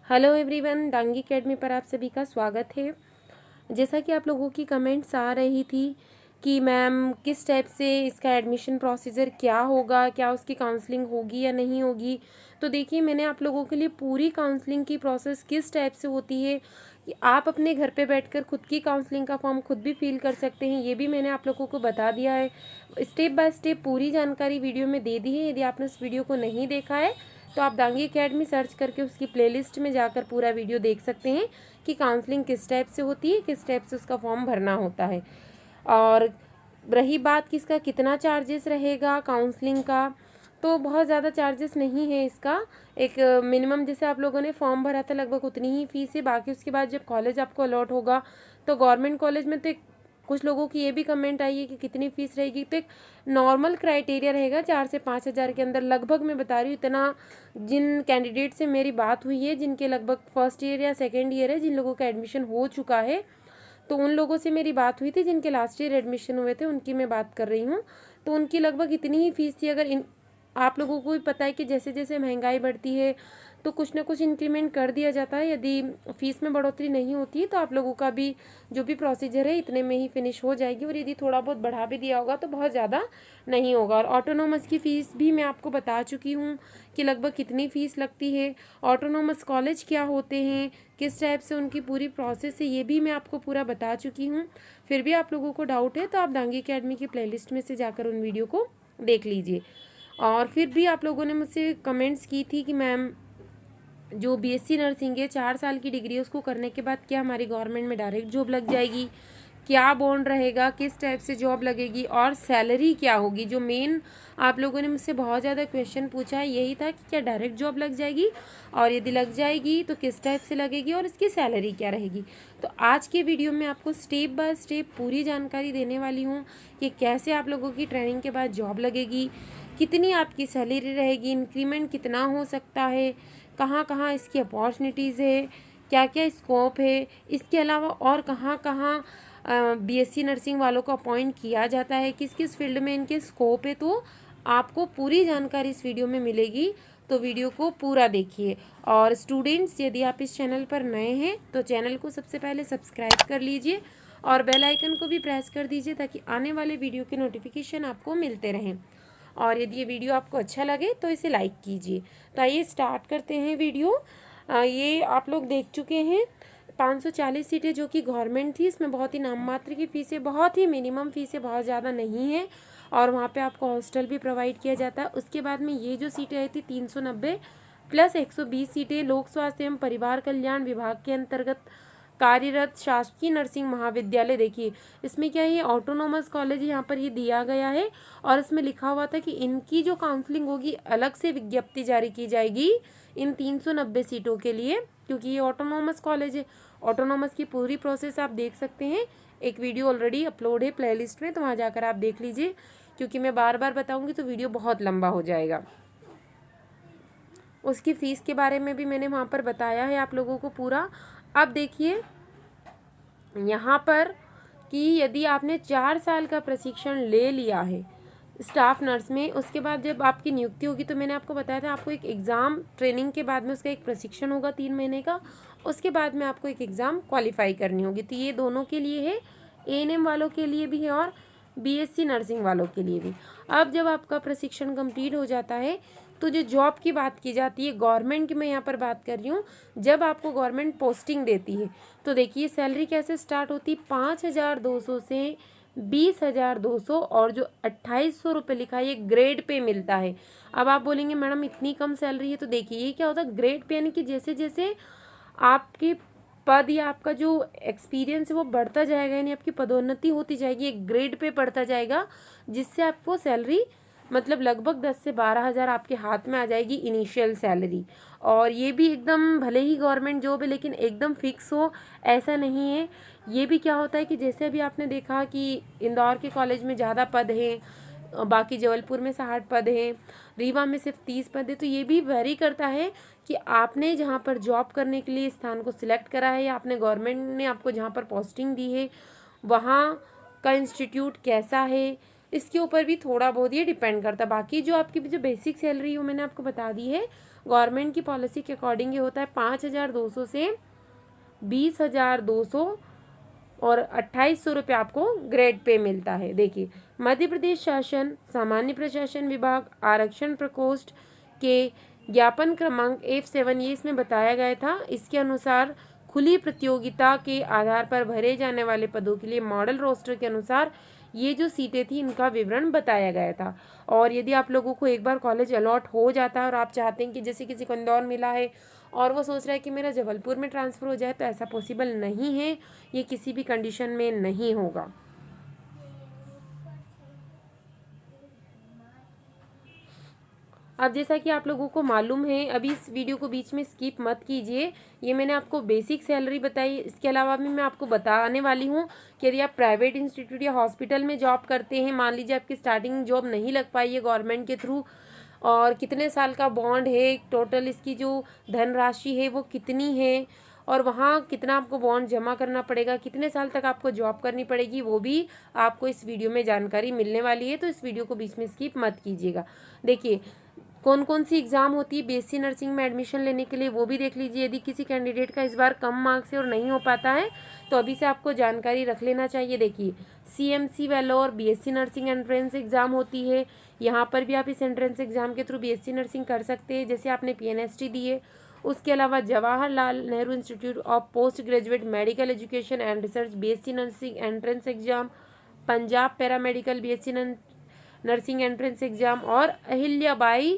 Hello everyone, Dangi academy पर आप सभी का स्वागत है। जैसा कि आप लोगों की कमेंट्स आ रही थी कि मैम किस टाइप से इसका एडमिशन प्रोसीजर क्या होगा, क्या उसकी काउंसलिंग होगी या नहीं होगी। तो देखिए, मैंने आप लोगों के लिए पूरी काउंसलिंग की प्रोसेस किस टाइप से होती है कि आप अपने घर पे बैठकर खुद की काउंसलिंग का फॉर्म खुद भी फिल कर सकते हैं, ये भी मैंने आप लोगों को बता दिया है। स्टेप बाय स्टेप पूरी जानकारी वीडियो में दे दी है। यदि आपने उस वीडियो को नहीं देखा है तो आप डांगी एकेडमी सर्च करके उसकी प्लेलिस्ट में जाकर पूरा वीडियो देख सकते हैं कि काउंसलिंग किस टाइप से होती है, किस टाइप से उसका फॉर्म भरना होता है। और रही बात कि इसका कितना चार्जेस रहेगा काउंसलिंग का, तो बहुत ज़्यादा चार्जेस नहीं है इसका। एक मिनिमम जैसे आप लोगों ने फॉर्म भरा था लगभग उतनी ही फीस है। बाकी उसके बाद जब कॉलेज आपको अलॉट होगा तो गवर्नमेंट कॉलेज में तो कुछ लोगों की ये भी कमेंट आई है कि कितनी फ़ीस रहेगी। तो एक नॉर्मल क्राइटेरिया रहेगा 4 से 5 हज़ार के अंदर लगभग। मैं बता रही हूँ इतना, जिन कैंडिडेट से मेरी बात हुई है जिनके लगभग फर्स्ट ईयर या सेकेंड ईयर है, जिन लोगों का एडमिशन हो चुका है, तो उन लोगों से मेरी बात हुई थी जिनके लास्ट ईयर एडमिशन हुए थे, उनकी मैं बात कर रही हूँ। तो उनकी लगभग इतनी ही फीस थी। अगर आप लोगों को भी पता है कि जैसे जैसे महंगाई बढ़ती है तो कुछ ना कुछ इंक्रीमेंट कर दिया जाता है। यदि फीस में बढ़ोतरी नहीं होती है तो आप लोगों का भी जो भी प्रोसीजर है इतने में ही फिनिश हो जाएगी, और यदि थोड़ा बहुत बढ़ा भी दिया होगा तो बहुत ज़्यादा नहीं होगा। और ऑटोनोमस की फ़ीस भी मैं आपको बता चुकी हूँ कि लगभग कितनी फ़ीस लगती है, ऑटोनोमस कॉलेज क्या होते हैं, किस टाइप से उनकी पूरी प्रोसेस है, ये भी मैं आपको पूरा बता चुकी हूँ। फिर भी आप लोगों को डाउट है तो आप डांगी एकेडमी की प्लेलिस्ट में से जाकर उन वीडियो को देख लीजिए। और फिर भी आप लोगों ने मुझसे कमेंट्स की थी कि मैम जो बीएससी नर्सिंग है 4 साल की डिग्री है, उसको करने के बाद क्या हमारी गवर्नमेंट में डायरेक्ट जॉब लग जाएगी, क्या बॉन्ड रहेगा, किस टाइप से जॉब लगेगी और सैलरी क्या होगी। जो मेन आप लोगों ने मुझसे बहुत ज़्यादा क्वेश्चन पूछा है यही था कि क्या डायरेक्ट जॉब लग जाएगी, और यदि लग जाएगी तो किस टाइप से लगेगी और इसकी सैलरी क्या रहेगी। तो आज के वीडियो में आपको स्टेप बाय स्टेप पूरी जानकारी देने वाली हूँ कि कैसे आप लोगों की ट्रेनिंग के बाद जॉब लगेगी, कितनी आपकी सैलरी रहेगी, इंक्रीमेंट कितना हो सकता है, कहाँ कहाँ इसकी अपॉर्चुनिटीज़ है, क्या क्या स्कोप है, इसके अलावा और कहाँ कहाँ बीएससी नर्सिंग वालों को अपॉइंट किया जाता है, किस किस फील्ड में इनके स्कोप है। तो आपको पूरी जानकारी इस वीडियो में मिलेगी, तो वीडियो को पूरा देखिए। और स्टूडेंट्स, यदि आप इस चैनल पर नए हैं तो चैनल को सबसे पहले सब्सक्राइब कर लीजिए और बेल आइकन को भी प्रेस कर दीजिए ताकि आने वाले वीडियो के नोटिफिकेशन आपको मिलते रहें। और यदि ये वीडियो आपको अच्छा लगे तो इसे लाइक कीजिए। तो आइए स्टार्ट करते हैं वीडियो। ये आप लोग देख चुके हैं 540 सीटें जो कि गवर्नमेंट थी। इसमें बहुत ही नाम मात्र की फ़ीसें, बहुत ही मिनिमम फ़ीसें, बहुत ज़्यादा नहीं है। और वहाँ पे आपको हॉस्टल भी प्रोवाइड किया जाता है। उसके बाद में ये जो सीटें आई थी 390 प्लस 120 सीटें लोक स्वास्थ्य एवं परिवार कल्याण विभाग के अंतर्गत कार्यरत शासकीय नर्सिंग महाविद्यालय। देखिए इसमें क्या है, ये ऑटोनोमस कॉलेज यहाँ पर ये दिया गया है और इसमें लिखा हुआ था कि इनकी जो काउंसलिंग होगी अलग से विज्ञप्ति जारी की जाएगी इन 390 सीटों के लिए, क्योंकि ये ऑटोनोमस कॉलेज है। ऑटोनोमस की पूरी प्रोसेस आप देख सकते हैं, एक वीडियो ऑलरेडी अपलोड है प्लेलिस्ट में, तो वहाँ जाकर आप देख लीजिए, क्योंकि मैं बार बार बताऊँगी तो वीडियो बहुत लंबा हो जाएगा। उसकी फ़ीस के बारे में भी मैंने वहाँ पर बताया है आप लोगों को पूरा। अब देखिए यहाँ पर कि यदि आपने 4 साल का प्रशिक्षण ले लिया है स्टाफ नर्स में, उसके बाद जब आपकी नियुक्ति होगी तो मैंने आपको बताया था आपको एक एग्ज़ाम ट्रेनिंग के बाद में उसका एक प्रशिक्षण होगा 3 महीने का, उसके बाद में आपको एक एग्ज़ाम क्वालिफाई करनी होगी। तो ये दोनों के लिए है, एएनएम वालों के लिए भी है और बीएससी नर्सिंग वालों के लिए भी। अब जब आपका प्रशिक्षण कंप्लीट हो जाता है तो जो जॉब की बात की जाती है, गवर्नमेंट की मैं यहाँ पर बात कर रही हूँ, जब आपको गवर्नमेंट पोस्टिंग देती है तो देखिए सैलरी कैसे स्टार्ट होती, 5,200 से 20,200, और जो 2,800 रुपये लिखा है ये ग्रेड पे मिलता है। अब आप बोलेंगे मैडम इतनी कम सैलरी है, तो देखिए ये क्या होता है, ग्रेड पे यानी कि जैसे जैसे आपके पद या आपका जो एक्सपीरियंस है वो बढ़ता जाएगा, यानी आपकी पदोन्नति होती जाएगी, एक ग्रेड पे बढ़ता जाएगा, जिससे आपको सैलरी मतलब लगभग 10 से 12,000 आपके हाथ में आ जाएगी इनिशियल सैलरी। और ये भी एकदम, भले ही गवर्नमेंट जॉब है लेकिन एकदम फिक्स हो ऐसा नहीं है। ये भी क्या होता है कि जैसे अभी आपने देखा कि इंदौर के कॉलेज में ज़्यादा पद हैं, बाकी जबलपुर में 60 पद हैं, रीवा में सिर्फ 30 पद है। तो ये भी वेरी करता है कि आपने जहाँ पर जॉब करने के लिए स्थान को सिलेक्ट करा है या आपने गवर्नमेंट ने आपको जहाँ पर पोस्टिंग दी है वहाँ का इंस्टीट्यूट कैसा है, इसके ऊपर भी थोड़ा बहुत ये डिपेंड करता है। बाकी जो आपकी जो बेसिक सैलरी है वो मैंने आपको बता दी है। गवर्नमेंट की पॉलिसी के अकॉर्डिंग ये होता है 5,200 से 20,200 और 2,800 रुपये आपको ग्रेड पे मिलता है। देखिए, मध्य प्रदेश शासन सामान्य प्रशासन विभाग आरक्षण प्रकोष्ठ के ज्ञापन क्रमांक F7 ये इसमें बताया गया था। इसके अनुसार खुली प्रतियोगिता के आधार पर भरे जाने वाले पदों के लिए मॉडल रोस्टर के अनुसार ये जो सीटें थी इनका विवरण बताया गया था। और यदि आप लोगों को एक बार कॉलेज अलॉट हो जाता है और आप चाहते हैं कि जैसे किसी को इंदौर मिला है और वो सोच रहा है कि मेरा जबलपुर में ट्रांसफ़र हो जाए, तो ऐसा पॉसिबल नहीं है, ये किसी भी कंडीशन में नहीं होगा। अब जैसा कि आप लोगों को मालूम है, अभी इस वीडियो को बीच में स्किप मत कीजिए। ये मैंने आपको बेसिक सैलरी बताई, इसके अलावा भी मैं आपको बताने वाली हूँ कि यदि आप प्राइवेट इंस्टीट्यूट या हॉस्पिटल में जॉब करते हैं, मान लीजिए आपकी स्टार्टिंग जॉब नहीं लग पाई है गवर्नमेंट के थ्रू, और कितने साल का बॉन्ड है, टोटल इसकी जो धनराशि है वो कितनी है, और वहाँ कितना आपको बॉन्ड जमा करना पड़ेगा, कितने साल तक आपको जॉब करनी पड़ेगी, वो भी आपको इस वीडियो में जानकारी मिलने वाली है। तो इस वीडियो को बीच में स्किप मत कीजिएगा। देखिए, कौन कौन सी एग्ज़ाम होती है बीएससी नर्सिंग में एडमिशन लेने के लिए, वो भी देख लीजिए। यदि किसी कैंडिडेट का इस बार कम मार्क्स है और नहीं हो पाता है तो अभी से आपको जानकारी रख लेना चाहिए। देखिए, CMC Vellore BSc nursing entrance exam होती है, यहाँ पर भी आप इस एंट्रेंस एग्ज़ाम के थ्रू बीएससी नर्सिंग कर सकते हैं, जैसे आपने पीएनएसटी दी है। उसके अलावा Jawaharlal Nehru institute of post graduate medical education and research BSc nursing entrance exam, Punjab paramedical BSc nursing entrance exam और Ahilyabai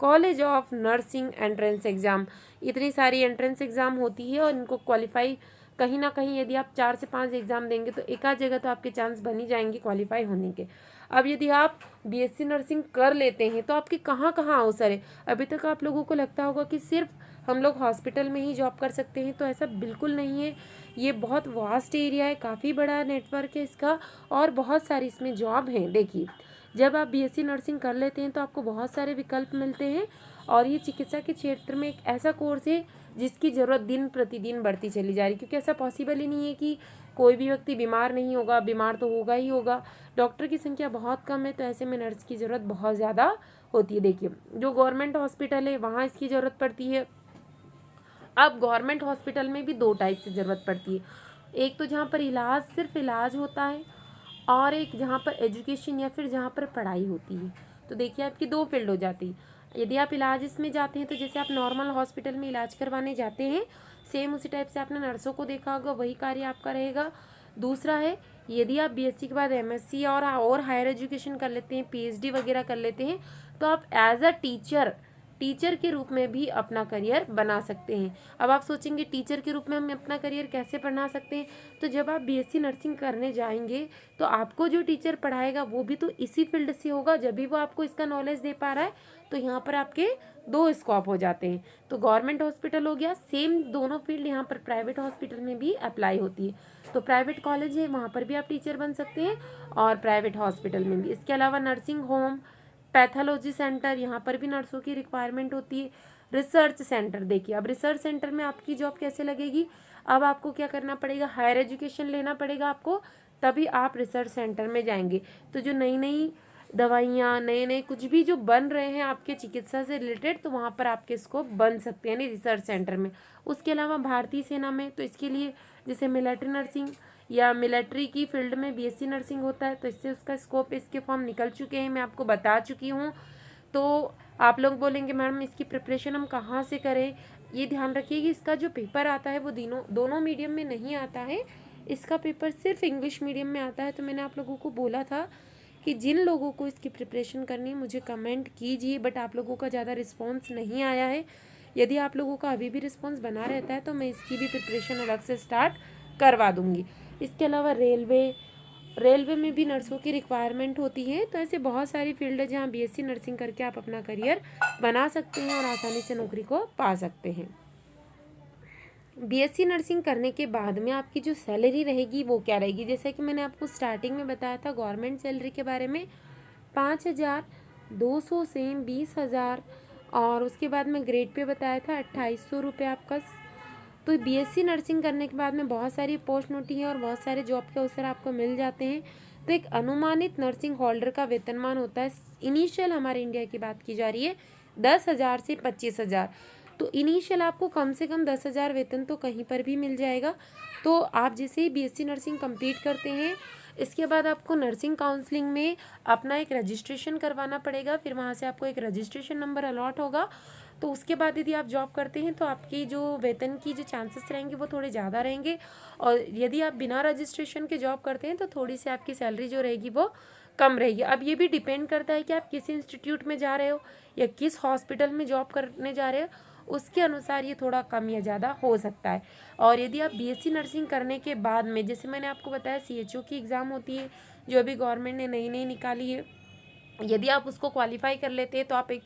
college of nursing entrance exam. इतनी सारी एंट्रेंस एग्ज़ाम होती है और इनको क्वालिफाई कहीं ना कहीं यदि आप 4 से 5 एग्ज़ाम देंगे तो एक आध जगह तो आपके चांस बन ही जाएंगे क्वालिफाई होने के। अब यदि आप बीएससी नर्सिंग कर लेते हैं तो आपके कहाँ कहाँ अवसर है। अभी तक आप लोगों को लगता होगा कि सिर्फ हम लोग हॉस्पिटल में ही जॉब कर सकते हैं, तो ऐसा बिल्कुल नहीं है। ये बहुत वास्ट एरिया है, काफ़ी बड़ा नेटवर्क है इसका और बहुत सारी इसमें जॉब हैं। देखिए, जब आप बीएससी नर्सिंग कर लेते हैं तो आपको बहुत सारे विकल्प मिलते हैं और ये चिकित्सा के क्षेत्र में एक ऐसा कोर्स है जिसकी ज़रूरत दिन प्रतिदिन बढ़ती चली जा रही है, क्योंकि ऐसा पॉसिबल ही नहीं है कि कोई भी व्यक्ति बीमार नहीं होगा, बीमार तो होगा ही होगा। डॉक्टर की संख्या बहुत कम है, तो ऐसे में नर्स की ज़रूरत बहुत ज़्यादा होती है। देखिए, जो गवर्नमेंट हॉस्पिटल है वहाँ इसकी ज़रूरत पड़ती है। अब गवर्नमेंट हॉस्पिटल में भी 2 टाइप से ज़रूरत पड़ती है, एक तो जहाँ पर इलाज सिर्फ इलाज होता है और एक जहाँ पर एजुकेशन या फिर जहाँ पर पढ़ाई होती है। तो देखिए, आपकी 2 फील्ड हो जाती है। यदि आप इलाज इसमें जाते हैं तो जैसे आप नॉर्मल हॉस्पिटल में इलाज करवाने जाते हैं, सेम उसी टाइप से आपने नर्सों को देखा होगा, वही कार्य आपका रहेगा। दूसरा है, यदि आप बीएससी के बाद एमएससी और हायर एजुकेशन कर लेते हैं, पीएचडी वगैरह कर लेते हैं, तो आप एज अ टीचर के रूप में भी अपना करियर बना सकते हैं। अब आप सोचेंगे टीचर के रूप में हम अपना करियर कैसे बना सकते हैं, तो जब आप बीएससी नर्सिंग करने जाएंगे तो आपको जो टीचर पढ़ाएगा वो भी तो इसी फील्ड से होगा, जब भी वो आपको इसका नॉलेज दे पा रहा है। तो यहाँ पर आपके 2 स्कोप हो जाते हैं। तो गवर्नमेंट हॉस्पिटल हो गया, सेम दोनों फील्ड यहाँ पर प्राइवेट हॉस्पिटल में भी अप्लाई होती है। तो प्राइवेट कॉलेज है वहाँ पर भी आप टीचर बन सकते हैं और प्राइवेट हॉस्पिटल में भी। इसके अलावा नर्सिंग होम, पैथोलॉजी सेंटर, यहाँ पर भी नर्सों की रिक्वायरमेंट होती है। रिसर्च सेंटर, देखिए अब रिसर्च सेंटर में आपकी जॉब कैसे लगेगी। अब आपको क्या करना पड़ेगा, हायर एजुकेशन लेना पड़ेगा आपको, तभी आप रिसर्च सेंटर में जाएंगे। तो जो नई नई दवाइयाँ, नए नए कुछ भी जो बन रहे हैं आपके चिकित्सा से रिलेटेड, तो वहाँ पर आपके स्कोप बन सकते हैं रिसर्च सेंटर में। उसके अलावा भारतीय सेना में, तो इसके लिए जैसे मिलिट्री नर्सिंग या मिलिट्री की फील्ड में बीएससी नर्सिंग होता है, तो इससे उसका स्कोप, इसके फॉर्म निकल चुके हैं, मैं आपको बता चुकी हूँ। तो आप लोग बोलेंगे मैडम इसकी प्रिपरेशन हम कहाँ से करें। ये ध्यान रखिए कि इसका जो पेपर आता है वो दोनों मीडियम में नहीं आता है, इसका पेपर सिर्फ इंग्लिश मीडियम में आता है। तो मैंने आप लोगों को बोला था कि जिन लोगों को इसकी प्रिपरेशन करनी है मुझे कमेंट कीजिए, बट आप लोगों का ज़्यादा रिस्पॉन्स नहीं आया है। यदि आप लोगों का अभी भी रिस्पॉन्स बना रहता है तो मैं इसकी भी प्रिपरेशन अलग से स्टार्ट करवा दूँगी। इसके अलावा रेलवे में भी नर्सों की रिक्वायरमेंट होती है। तो ऐसे बहुत सारी फील्ड है जहाँ बीएससी नर्सिंग करके आप अपना करियर बना सकते हैं और आसानी से नौकरी को पा सकते हैं। बीएससी नर्सिंग करने के बाद में आपकी जो सैलरी रहेगी वो क्या रहेगी, जैसे कि मैंने आपको स्टार्टिंग में बताया था गवर्नमेंट सैलरी के बारे में, 5,200 से 20,000 और उसके बाद में ग्रेड पे बताया था 2,800 रुपये आपका। तो बीएससी नर्सिंग करने के बाद में बहुत सारी पोस्ट होती है और बहुत सारे जॉब के अवसर आपको मिल जाते हैं। तो एक अनुमानित नर्सिंग होल्डर का वेतनमान होता है, इनिशियल हमारे इंडिया की बात की जा रही है, 10,000 से 25,000। तो इनिशियल आपको कम से कम 10,000 वेतन तो कहीं पर भी मिल जाएगा। तो आप जैसे ही बीएससी नर्सिंग कंप्लीट करते हैं, इसके बाद आपको नर्सिंग काउंसलिंग में अपना एक रजिस्ट्रेशन करवाना पड़ेगा। फिर वहाँ से आपको एक रजिस्ट्रेशन नंबर अलॉट होगा। तो उसके बाद यदि आप जॉब करते हैं तो आपकी जो वेतन की जो चांसेस रहेंगे वो थोड़े ज़्यादा रहेंगे। और यदि आप बिना रजिस्ट्रेशन के जॉब करते हैं तो थोड़ी सी आपकी सैलरी जो रहेगी वो कम रहेगी। अब ये भी डिपेंड करता है कि आप किस इंस्टीट्यूट में जा रहे हो या किस हॉस्पिटल में जॉब करने जा रहे हो, उसके अनुसार ये थोड़ा कम या ज़्यादा हो सकता है। और यदि आप बीएससी नर्सिंग करने के बाद में, जैसे मैंने आपको बताया सीएचओ की एग्ज़ाम होती है जो अभी गवर्नमेंट ने नई निकाली है, यदि आप उसको क्वालिफाई कर लेते हैं तो आप एक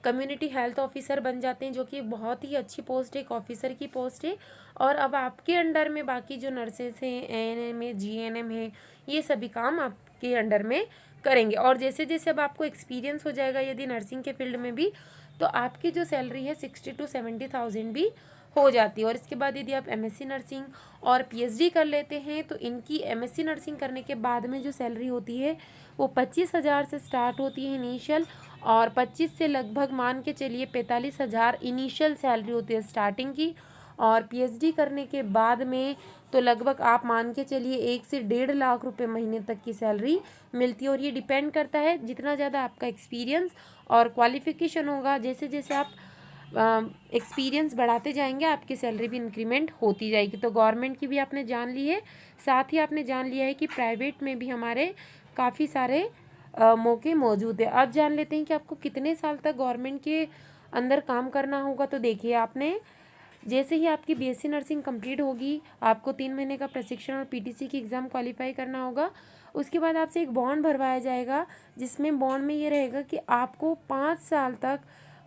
कम्युनिटी हेल्थ ऑफिसर बन जाते हैं, जो कि बहुत ही अच्छी पोस्ट है, एक ऑफिसर की पोस्ट है। और अब आपके अंडर में बाकी जो नर्सेस हैं, एएनएम है, जीएनएम है, ये सभी काम आपके अंडर में करेंगे। और जैसे जैसे अब आपको एक्सपीरियंस हो जाएगा यदि नर्सिंग के फील्ड में भी, तो आपकी जो सैलरी है 60 to 70,000 भी हो जाती है। और इसके बाद यदि आप एमएससी नर्सिंग और पीएचडी कर लेते हैं तो इनकी एमएससी नर्सिंग करने के बाद में जो सैलरी होती है वो 25,000 से स्टार्ट होती है इनिशियल, और 25 से लगभग मान के चलिए 45,000 इनिशियल सैलरी होती है स्टार्टिंग की। और पीएचडी करने के बाद में तो लगभग आप मान के चलिए 1 से 1.5 लाख रुपए महीने तक की सैलरी मिलती है। और ये डिपेंड करता है जितना ज़्यादा आपका एक्सपीरियंस और क्वालिफिकेशन होगा, जैसे जैसे आप एक्सपीरियंस बढ़ाते जाएंगे आपकी सैलरी भी इंक्रीमेंट होती जाएगी। तो गवर्नमेंट की भी आपने जान ली है, साथ ही आपने जान लिया है कि प्राइवेट में भी हमारे काफ़ी सारे मौके मौजूद है। अब जान लेते हैं कि आपको कितने साल तक गवर्नमेंट के अंदर काम करना होगा। तो देखिए, आपने जैसे ही आपकी बीएससी नर्सिंग कंप्लीट होगी, आपको 3 महीने का प्रशिक्षण और पीटीसी की एग्ज़ाम क्वालिफाई करना होगा। उसके बाद आपसे एक बॉन्ड भरवाया जाएगा, जिसमें बॉन्ड में ये रहेगा कि आपको 5 साल तक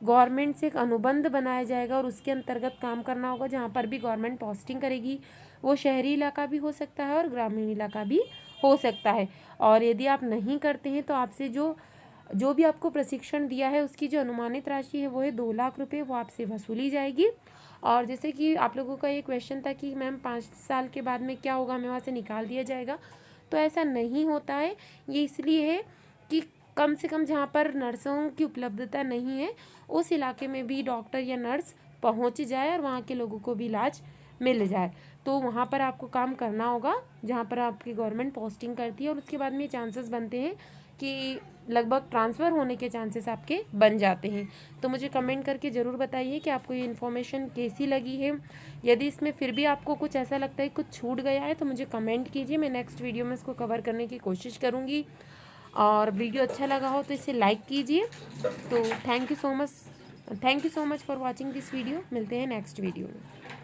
गवर्नमेंट से एक अनुबंध बनाया जाएगा और उसके अंतर्गत काम करना होगा। जहाँ पर भी गवर्नमेंट पोस्टिंग करेगी वो शहरी इलाका भी हो सकता है और ग्रामीण इलाका भी हो सकता है। और यदि आप नहीं करते हैं तो आपसे जो भी आपको प्रशिक्षण दिया है उसकी जो अनुमानित राशि है वो है 2 लाख रुपए, वो आपसे वसूली जाएगी। और जैसे कि आप लोगों का ये क्वेश्चन था कि मैम 5 साल के बाद में क्या होगा, हमें वहाँ से निकाल दिया जाएगा, तो ऐसा नहीं होता है। ये इसलिए है कि कम से कम जहाँ पर नर्सों की उपलब्धता नहीं है उस इलाके में भी डॉक्टर या नर्स पहुँच जाए और वहाँ के लोगों को भी इलाज मिल जाए। तो वहाँ पर आपको काम करना होगा जहाँ पर आपकी गवर्नमेंट पोस्टिंग करती है। और उसके बाद में ये चांसेस बनते हैं कि लगभग ट्रांसफ़र होने के चांसेस आपके बन जाते हैं। तो मुझे कमेंट करके ज़रूर बताइए कि आपको ये इन्फॉर्मेशन कैसी लगी है। यदि इसमें फिर भी आपको कुछ ऐसा लगता है कुछ छूट गया है तो मुझे कमेंट कीजिए, मैं नेक्स्ट वीडियो में इसको कवर करने की कोशिश करूँगी। और वीडियो अच्छा लगा हो तो इसे लाइक कीजिए। तो thank you so much for watching this video. मिलते हैं नेक्स्ट वीडियो में।